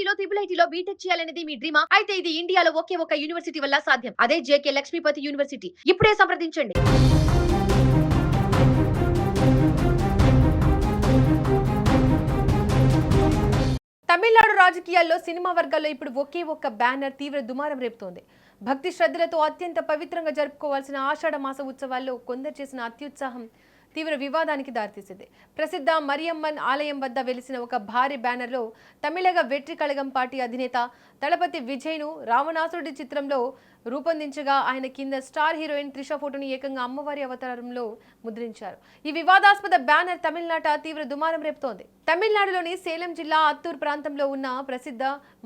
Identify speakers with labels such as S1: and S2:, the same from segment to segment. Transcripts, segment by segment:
S1: ఐఐటీలో triple ఐటీలో BTech చేయాలనేది మీ డ్రీమా? అయితే ఇది ఇండియాలో ఒకే ఒక యూనివర్సిటీ వల్ల సాధ్యం. అదే జేకే లక్ష్మీపతి యూనివర్సిటీ. ఇప్పుడే సంప్రదించండి.
S2: తమిళనాడు రాజకీయాల్లో సినిమా వర్గాల్లో ఇప్పుడు ఒకే ఒక్క బ్యానర్ తీవ్ర దుమారం రేపుతోంది. భక్తి శ్రద్ధలతో అత్యంత పవిత్రంగా జరుపుకోవాల్సిన ఆషాఢ మాస ఉత్సవాల్లో కొందరు చేసిన అత్యుత్సాహం తీవ్ర వివాదానికి దారితీసింది. ప్రసిద్ధ మరియమ్మన్ ఆలయం వద్ద వెలిసిన ఒక భారీ బ్యానర్లో తమిళగ వెట్రి కళగం పార్టీ అధినేత దళపతి విజయ్ను రావణాసురుడి చిత్రంలో రూపొందించగా ఆయన కింద స్టార్ హీరోయిన్ త్రిష ఫోటోని ఏకంగా అమ్మవారి అవతారంలో ముద్రించారు. ఈ వివాదాస్పద బ్యానర్ తమిళనాట తీవ్ర దుమారం రేపుతోంది. తమిళనాడులోని సేలం జిల్లా అత్తూర్ ప్రాంతంలో ఉన్న ప్రసిద్ధ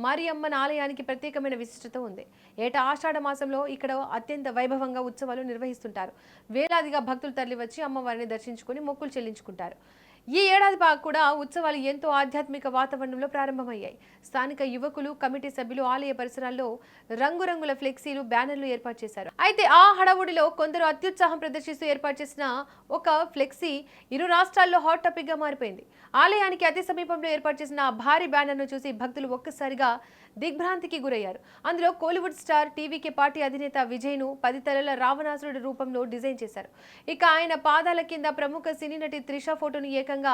S2: మరియమ్మన్ ఆలయానికి ప్రత్యేకమైన విశిష్టత ఉంది. ఏటా ఆషాఢ మాసంలో ఇక్కడ అత్యంత వైభవంగా ఉత్సవాలు నిర్వహిస్తుంటారు. వేలాదిగా భక్తులు తరలివచ్చి అమ్మవారిని దర్శించుకుని మొక్కులు చెల్లించుకుంటారు. ఈ ఏడాది కూడా ఉత్సవాలు ఎంతో ఆధ్యాత్మిక వాతావరణంలో ప్రారంభమయ్యాయి. స్థానిక యువకులు, కమిటీ సభ్యులు ఆలయ పరిసరాల్లో రంగురంగుల ఫ్లెక్సీలు, బ్యానర్లు ఏర్పాటు చేశారు. అయితే ఆ హడావుడిలో కొందరు అత్యుత్సాహం ప్రదర్శిస్తూ ఏర్పాటు చేసిన ఒక ఫ్లెక్సీ ఇరు రాష్ట్రాల్లో హాట్ టాపిక్ గా మారిపోయింది. ఆలయానికి అతి సమీపంలో ఏర్పాటు చేసిన భారీ బ్యానర్ను చూసి భక్తులు ఒక్కసారిగా దిగ్భ్రాంతికి గురయ్యారు. అందులో కోలీవుడ్ స్టార్ టీవీకే పార్టీ అధినేత విజయ్ను 10 తలల రావణాసురుడి రూపంలో డిజైన్ చేశారు. ఇక ఆయన పాదాల కింద ప్రముఖ సినీ నటి త్రిష ఫోటోను ఏకంగా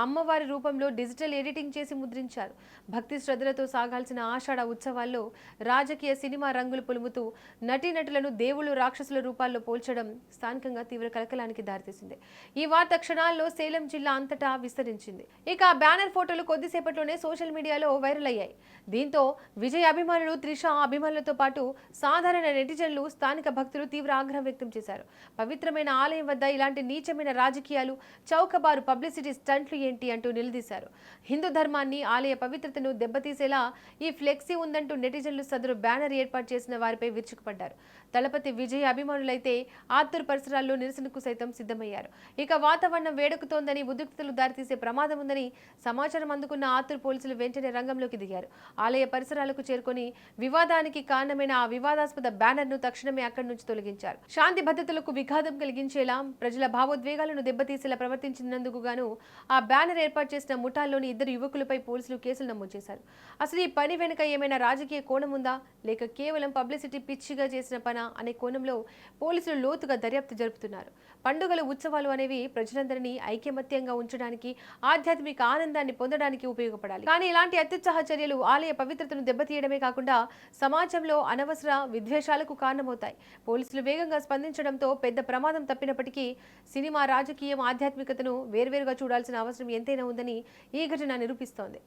S2: అమ్మవారి రూపంలో డిజిటల్ ఎడిటింగ్ చేసి ముద్రించారు. భక్తి శ్రద్ధలతో సాగాల్సిన ఆషాఢ ఉత్సవాల్లో రాజకీయ సినిమా రంగులు పులుముతూ నటీనటులను దేవుళ్ళు, రాక్షసుల రూపాల్లో పోల్చడం స్థానికంగా తీవ్ర కలకలానికి దారితీసింది. ఈ వార్త క్షణాల్లో సేలం జిల్లా అంతటా విస్తరించింది. ఇక ఆ బ్యానర్ ఫోటోలు కొద్దిసేపట్లోనే సోషల్ మీడియాలో వైరల్ అయ్యాయి. దీంతో విజయ్ అభిమానులు, త్రిష అభిమానులతో పాటు సాధారణ నెటిజన్లు, స్థానిక భక్తులు తీవ్ర ఆగ్రహం వ్యక్తం చేశారు. పవిత్రమైన ఆలయం వద్ద ఇలాంటి నీచమైన రాజకీయాలు, చౌకబారు పబ్లిసిటీ స్టంట్లు ఏంటి అంటూ నిలదీశారు. హిందూ ధర్మాన్ని, ఆలయ పవిత్రతను దెబ్బతీసేలా ఈ ఫ్లెక్సీ ఉందంటూ నెటిజన్లు సదరు బ్యానర్ ఏర్పాటు చేసిన వారిపై విరుచుకుపడ్డారు. దళపతి విజయ్ అభిమానులైతే ఆత్తూరు పరిసరాల్లో నిరసనకు సైతం సిద్ధమయ్యారు. ఇక వాతావరణం వేడెక్కుతోందని, ఉద్రిక్తతలు దారితీసే ప్రమాదం ఉందని సమాచారం అందుకున్న ఆత్తూరు పోలీసులు వెంటనే రంగంలోకి దిగారు. ఆలయ పరిసరాలకు చేరుకొని వివాదానికి కారణమైన ఆ వివాదాస్పద బ్యానర్ను తక్షణమే అక్కడి నుంచి తొలగించారు. శాంతి భద్రతలకు విఘాతం కలిగించేలా, ప్రజల భావోద్వేగాలను దెబ్బతీసేలా ప్రవర్తించినందుకు గాను ఆ బ్యానర్ ఏర్పాటు చేసిన ముఠాల్లోని 2 యువకులపై పోలీసులు కేసులు నమోదు చేశారు. అసలు ఈ పని వెనుక ఏమైనా రాజకీయ కోణం ఉందా, లేక కేవలం పబ్లిసిటీ పిచ్చిగా చేసిన పనా అనే కోణంలో పోలీసులు లోతుగా దర్యాప్తు జరుపుతున్నారు. పండుగలు, ఉత్సవాలు అనేవి ప్రజలందరినీ ఐకమత్యంగా ఉంచడానికి, ఆధ్యాత్మిక ఆనందాన్ని పొందడానికి ఉపయోగపడాలి. కానీ ఇలాంటి అత్యుత్సాహ చర్యలు ఆలయ పవిత్రతను దెబ్బతీయడమే కాకుండా సమాజంలో అనవసర విద్వేషాలకు కారణమవుతాయి. పోలీసులు వేగంగా స్పందించడంతో పెద్ద ప్రమాదం తప్పినప్పటికీ సినిమా, రాజకీయం, ఆధ్యాత్మికతను వేర్వేరుగా చూడాల్సిన అవసరం ఎంతైనా ఉందని ఈ ఘటన నిరూపిస్తోంది.